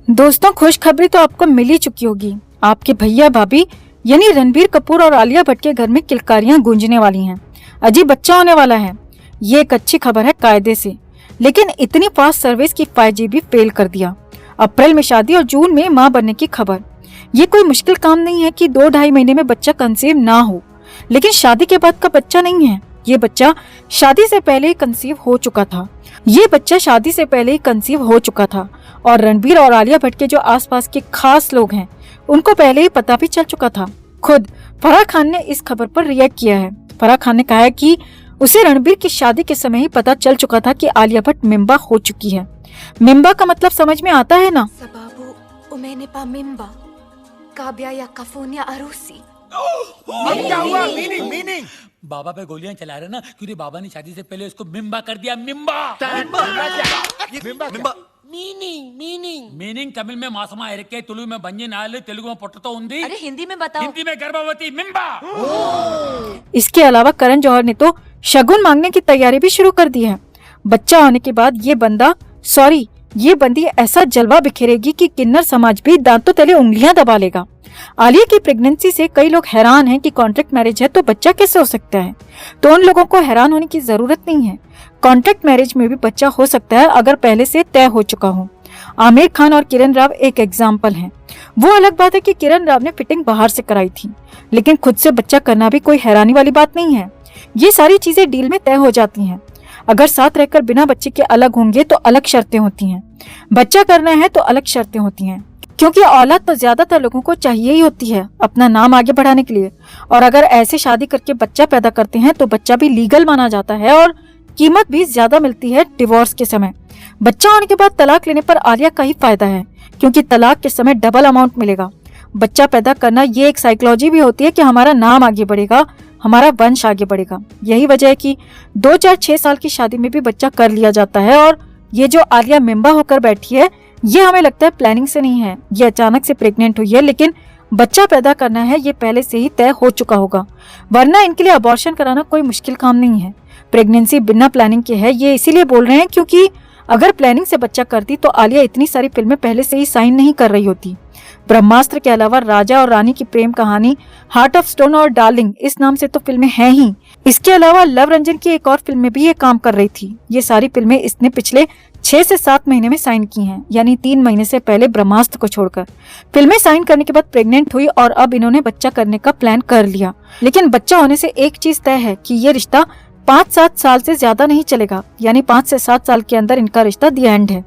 दोस्तों, खुशखबरी तो आपको मिल ही चुकी होगी। आपके भैया भाभी यानी रणबीर कपूर और आलिया भट्ट के घर में किलकारियां गूंजने वाली हैं। अजीब बच्चा होने वाला है। ये एक अच्छी खबर है कायदे से, लेकिन इतनी फास्ट सर्विस की 5G भी फेल कर दिया। अप्रैल में शादी और जून में मां बनने की खबर। ये कोई मुश्किल काम नहीं है कि 2-2.5 महीने में बच्चा कंसीव ना हो, लेकिन शादी के बाद का बच्चा नहीं है। ये बच्चा शादी से पहले ही कंसीव हो चुका था। और रणबीर और आलिया भट्ट के जो आसपास के खास लोग हैं, उनको पहले ही पता भी चल चुका था। खुद फराह खान ने इस खबर पर रिएक्ट किया है। फराह खान ने कहा है कि उसे रणबीर की शादी के समय ही पता चल चुका था कि आलिया भट्ट मिंबा हो चुकी है। मिंबा का मतलब समझ में आता है ना? क्या हुआ? मीनिंग बाबा पे गोलियां चला रहे ना, क्योंकि बाबा ने शादी से पहले उसको मिंबा कर दिया। मिंबा मीनिंग तमिल में मासमा इरके, तुलु में बंजी नाले, तेलुगु में पोटतो उंदी। अरे हिंदी में बताओ। हिंदी में गर्भवती मिंबा। इसके अलावा करण जौहर ने तो शगुन मांगने की तैयारी भी शुरू कर दी है। बच्चा होने के बाद ये बंदी ऐसा जलवा बिखेरेगी कि किन्नर समाज भी दांतों तले उंगलियां दबा लेगा। आलिया की प्रेगनेंसी से कई लोग हैरान हैं कि कॉन्ट्रैक्ट मैरिज है तो बच्चा कैसे हो सकता है। तो उन लोगों को हैरान होने की जरूरत नहीं है। कॉन्ट्रैक्ट मैरिज में भी बच्चा हो सकता है अगर पहले से तय हो चुका हो। आमिर खान और किरण राव एक एग्जाम्पल हैं। वो अलग बात है कि किरण राव ने फिटिंग बाहर से कराई थी, लेकिन खुद से बच्चा करना भी कोई हैरानी वाली बात नहीं है। ये सारी चीजें डील में तय हो जाती हैं। अगर साथ रहकर बिना बच्चे के अलग होंगे तो अलग शर्तें होती हैं। बच्चा करना है तो अलग शर्तें होती हैं, क्योंकि औलाद तो ज्यादातर लोगों को चाहिए ही होती है अपना नाम आगे बढ़ाने के लिए। और अगर ऐसे शादी करके बच्चा पैदा करते हैं तो बच्चा भी लीगल माना जाता है और कीमत भी ज्यादा मिलती है डिवोर्स के समय। बच्चा होने के बाद तलाक लेने पर आलिया का ही फायदा है, क्योंकि तलाक के समय डबल अमाउंट मिलेगा। बच्चा पैदा करना ये एक साइकोलॉजी भी होती है कि हमारा नाम आगे बढ़ेगा, हमारा वंश आगे बढ़ेगा। यही वजह है कि 2-4-6 साल की शादी में भी बच्चा कर लिया जाता है। और ये जो आलिया मिंबा होकर बैठी है, ये हमें लगता है प्लानिंग से नहीं है, ये अचानक से प्रेग्नेंट हुई है। लेकिन बच्चा पैदा करना है ये पहले से ही तय हो चुका होगा, वरना इनके लिए अबॉर्शन कराना कोई मुश्किल काम नहीं है। प्रेगनेंसी बिना प्लानिंग के है, ये इसीलिए बोल रहे हैं क्योंकि अगर प्लानिंग से बच्चा करती तो आलिया इतनी सारी फिल्में पहले से ही साइन नहीं कर रही होती। ब्रह्मास्त्र के अलावा राजा और रानी की प्रेम कहानी, हार्ट ऑफ स्टोन और डार्लिंग इस नाम से तो फिल्में हैं ही। इसके अलावा लव रंजन की एक और फिल्म में भी ये काम कर रही थी। ये सारी फिल्में इसने पिछले 6 से 7 महीने में साइन की हैं, यानी 3 महीने से पहले ब्रह्मास्त्र को छोड़कर। फिल्में साइन करने के बाद प्रेग्नेंट हुई और अब इन्होंने बच्चा करने का प्लान कर लिया। लेकिन बच्चा होने से एक चीज तय है कि ये रिश्ता 5-7 साल से ज्यादा नहीं चलेगा, यानी 5 से 7 साल के अंदर इनका रिश्ता दी एंड है।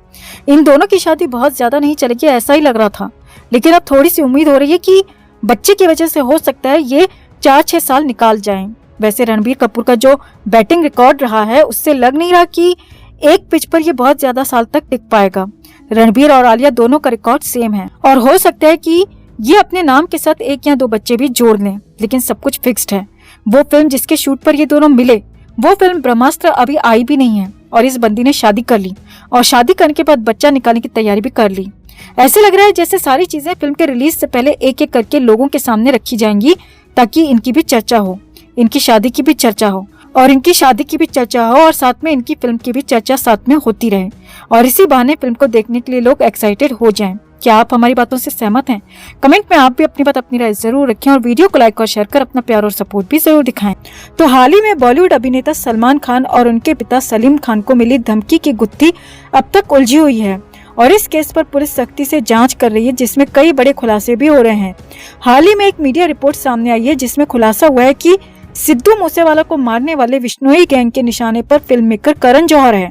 इन दोनों की शादी बहुत ज्यादा नहीं चलेगी, ऐसा ही लग रहा था, लेकिन अब थोड़ी सी उम्मीद हो रही है कि बच्चे की वजह से हो सकता है ये 4-6 साल निकाल जाएं। वैसे रणबीर कपूर का जो बैटिंग रिकॉर्ड रहा है, उससे लग नहीं रहा कि एक पिच पर ये बहुत ज्यादा साल तक टिक पाएगा। रणबीर और आलिया दोनों का रिकॉर्ड सेम है और हो सकता है कि ये अपने नाम के साथ 1 या 2 बच्चे भी जोड़ लें, लेकिन सब कुछ फिक्स्ड है। वो फिल्म जिसके शूट पर ये दोनों मिले, वो फिल्म ब्रह्मास्त्र अभी आई भी नहीं है और इस बंदी ने शादी कर ली और शादी करने के बाद बच्चा निकालने की तैयारी भी कर ली। ऐसे लग रहा है जैसे सारी चीजें फिल्म के रिलीज से पहले एक एक करके लोगों के सामने रखी जाएंगी, ताकि इनकी भी चर्चा हो, इनकी शादी की भी चर्चा हो और इनकी शादी की भी चर्चा हो और साथ में इनकी फिल्म की भी चर्चा साथ में होती रहे और इसी बहाने फिल्म को देखने के लिए लोग एक्साइटेड हो जाएं। क्या आप हमारी बातों से सहमत हैं? कमेंट में आप भी अपनी बात, अपनी राय जरूर रखें और वीडियो को लाइक और शेयर कर अपना प्यार और सपोर्ट भी जरूर दिखाएं। तो हाल ही में बॉलीवुड अभिनेता सलमान खान और उनके पिता सलीम खान को मिली धमकी की गुत्थी अब तक उलझी हुई है और इस केस पर पुलिस सख्ती से जांच कर रही है, जिसमें कई बड़े खुलासे भी हो रहे हैं। हाल ही में एक मीडिया रिपोर्ट सामने आई है जिसमें खुलासा हुआ है कि सिद्धू मूसेवाला को मारने वाले बिश्नोई गैंग के निशाने पर फिल्म मेकर करण जौहर है।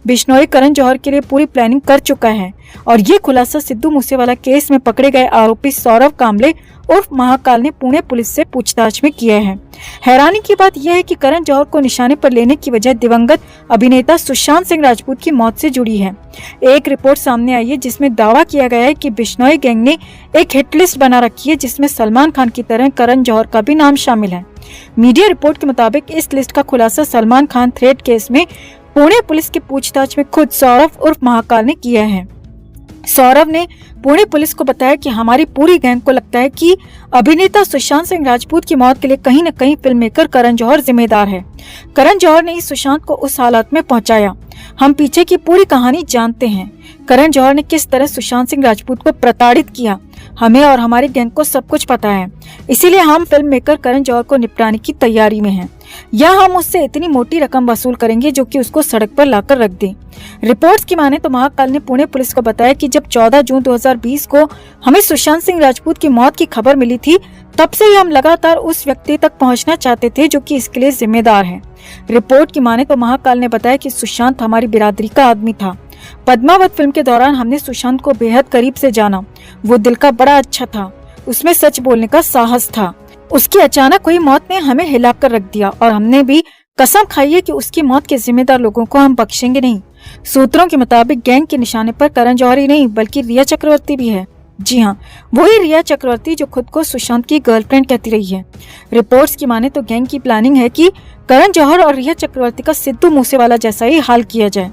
बिश्नोई करण जौहर के लिए पूरी प्लानिंग कर चुका है और ये खुलासा सिद्धू मूसेवाला केस में पकड़े गए आरोपी सौरव कामले उर्फ महाकाल ने पुणे पुलिस से पूछताछ में किया है। हैरानी की बात यह है कि करण जौहर को निशाने पर लेने की वजह दिवंगत अभिनेता सुशांत सिंह राजपूत की मौत से जुड़ी है। एक रिपोर्ट सामने आई है जिसमें दावा किया गया है कि बिश्नोई गैंग ने एक हिट लिस्ट बना रखी है, जिसमें सलमान खान की तरह करण जौहर का भी नाम शामिल है। मीडिया रिपोर्ट के मुताबिक इस लिस्ट का खुलासा सलमान खान थ्रेट केस में पुणे पुलिस की पूछताछ में खुद सौरव उर्फ महाकाल ने किया है। सौरव ने पुणे पुलिस को बताया कि हमारी पूरी गैंग को लगता है कि अभिनेता सुशांत सिंह राजपूत की मौत के लिए कहीं न कहीं फिल्म मेकर करण जौहर जिम्मेदार है। करण जौहर ने इस सुशांत को उस हालत में पहुंचाया। हम पीछे की पूरी कहानी जानते हैं। करण जौहर ने किस तरह सुशांत सिंह राजपूत को प्रताड़ित किया। हमें और हमारी गैंग को सब कुछ पता है, इसीलिए हम फिल्म मेकर करण जौहर को निपटाने की तैयारी में हैं। या हम उससे इतनी मोटी रकम वसूल करेंगे जो कि उसको सड़क पर लाकर रख दे। रिपोर्ट्स की माने तो महाकाल ने पुणे पुलिस को बताया कि जब 14 जून 2020 को हमें सुशांत सिंह राजपूत की मौत की खबर मिली थी, तब से ही हम लगातार उस व्यक्ति तक पहुंचना चाहते थे जो कि इसके लिए जिम्मेदार है। रिपोर्ट की माने तो महाकाल ने बताया कि सुशांत हमारी बिरादरी का आदमी था। पद्मावत फिल्म के दौरान हमने सुशांत को बेहद करीब से जाना। वो दिल का बड़ा अच्छा था, उसमें सच बोलने का साहस था। उसकी अचानक हुई मौत ने हमें हिलाकर रख दिया और हमने भी कसम खाई है कि उसकी मौत के जिम्मेदार लोगों को हम बख्शेंगे नहीं। सूत्रों के मुताबिक गैंग के निशाने पर करण जौहर ही नहीं बल्कि रिया चक्रवर्ती भी है। जी हाँ, वही रिया चक्रवर्ती जो खुद को सुशांत की गर्लफ्रेंड कहती रही है। रिपोर्ट्स की माने तो गैंग की प्लानिंग है कि करण जौहर और रिया चक्रवर्ती का सिद्धू मूसेवाला जैसा ही हाल किया जाए।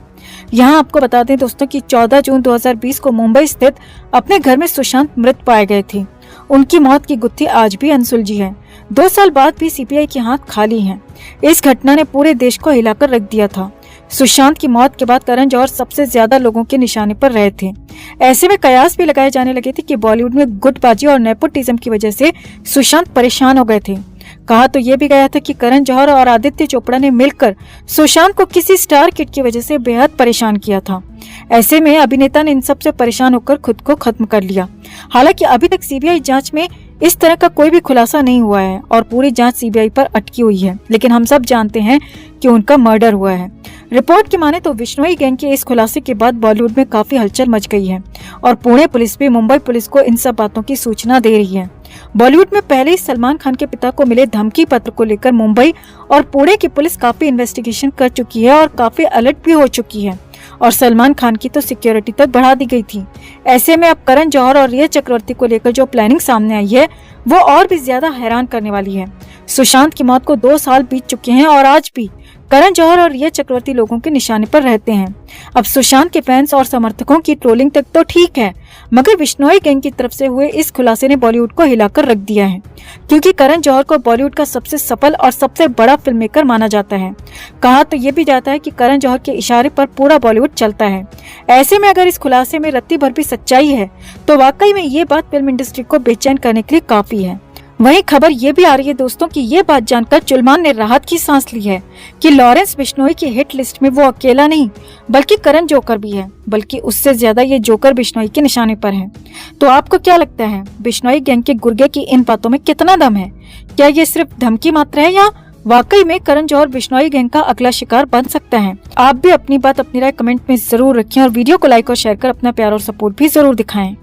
यहाँ आपको बता दें दोस्तों कि 14 जून 2020 को मुंबई स्थित अपने घर में सुशांत मृत पाए गए थे। उनकी मौत की गुत्थी आज भी अनसुलझी है। 2 साल बाद भी सीबीआई के हाथ खाली हैं। इस घटना ने पूरे देश को हिलाकर रख दिया था। सुशांत की मौत के बाद करण जौहर सबसे ज्यादा लोगों के निशाने पर रहे थे। ऐसे में कयास भी लगाए जाने लगे थे कि बॉलीवुड में गुटबाजी और नेपोटिज्म की वजह से सुशांत परेशान हो गए थे। कहा तो ये भी गया था कि करण जौहर और आदित्य चोपड़ा ने मिलकर सुशांत को किसी स्टार किड की वजह से बेहद परेशान किया था। ऐसे में अभिनेता ने इन सब से परेशान होकर खुद को खत्म कर लिया। हालांकि अभी तक सीबीआई जांच में इस तरह का कोई भी खुलासा नहीं हुआ है और पूरी जांच सीबीआई पर अटकी हुई है, लेकिन हम सब जानते हैं कि उनका मर्डर हुआ है। रिपोर्ट की माने तो बिश्नोई गैंग के इस खुलासे के बाद बॉलीवुड में काफी हलचल मच गई है और पुणे पुलिस भी मुंबई पुलिस को इन सब बातों की सूचना दे रही है। बॉलीवुड में पहले ही सलमान खान के पिता को मिले धमकी पत्र को लेकर मुंबई और पुणे की पुलिस काफी इन्वेस्टिगेशन कर चुकी है और काफी अलर्ट भी हो चुकी है और सलमान खान की तो सिक्योरिटी तक बढ़ा दी गई थी। ऐसे में अब करण जौहर और रिया चक्रवर्ती को लेकर जो प्लानिंग सामने आई है वो और भी ज्यादा हैरान करने वाली है। सुशांत की मौत को 2 साल बीत चुके हैं और आज भी करण जौहर और रिया चक्रवर्ती लोगों के निशाने पर रहते हैं। अब सुशांत के फैंस और समर्थकों की ट्रोलिंग तक तो ठीक है, मगर बिश्नोई गैंग की तरफ से हुए इस खुलासे ने बॉलीवुड को हिलाकर रख दिया है, क्योंकि करण जौहर को बॉलीवुड का सबसे सफल और सबसे बड़ा फिल्म मेकर माना जाता है। कहा तो ये भी जाता है कि करण जौहर के इशारे पर पूरा बॉलीवुड चलता है। ऐसे में अगर इस खुलासे में रत्ती भर भी सच्चाई है तो वाकई में ये बात फिल्म इंडस्ट्री को बेचैन करने के लिए काफी है। वहीं खबर ये भी आ रही है दोस्तों कि ये बात जानकर जुलमान ने राहत की सांस ली है कि लॉरेंस बिश्नोई की हिट लिस्ट में वो अकेला नहीं बल्कि करण जोकर भी है, बल्कि उससे ज्यादा ये जोकर बिश्नोई के निशाने पर है। तो आपको क्या लगता है, बिश्नोई गैंग के गुर्गे की इन बातों में कितना दम है? क्या ये सिर्फ धमकी मात्र है या वाकई में करण जौहर बिश्नोई गैंग का अगला शिकार बन सकता है? आप भी अपनी बात अपनी राय कमेंट में जरूर रखें और वीडियो को लाइक और शेयर कर अपना प्यार और सपोर्ट भी जरूर दिखाएं।